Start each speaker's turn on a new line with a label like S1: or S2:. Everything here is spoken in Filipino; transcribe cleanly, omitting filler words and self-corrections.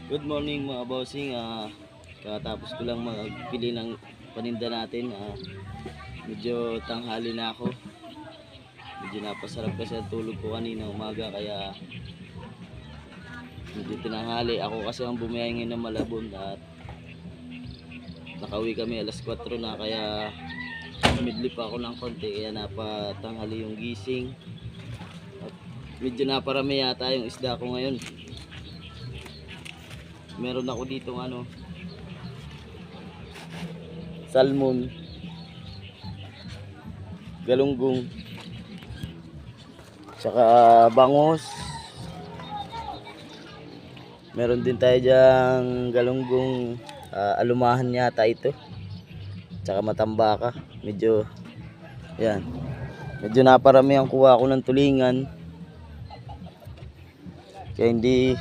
S1: Good morning mga bossing. Katapos ko lang magpili ng paninda natin. Medyo tanghali na ako. Medyo napasarap kasi ang tulog ko kanina umaga kaya medyo tinanghali. Ako kasi ang bumiyay ngayon ng Malabon at nakauwi kami alas 4 na kaya midli pa ako ng konti kaya napatanghali yung gising. At medyo naparami yata yung isda ko ngayon. Meron ako dito salmon, galunggong, tsaka bangos. Meron din tayo dyang galunggong, alumahan yata ito, tsaka matambaka. Medyo yan, medyo naparami ang kuha ko ng tulingan kaya hindi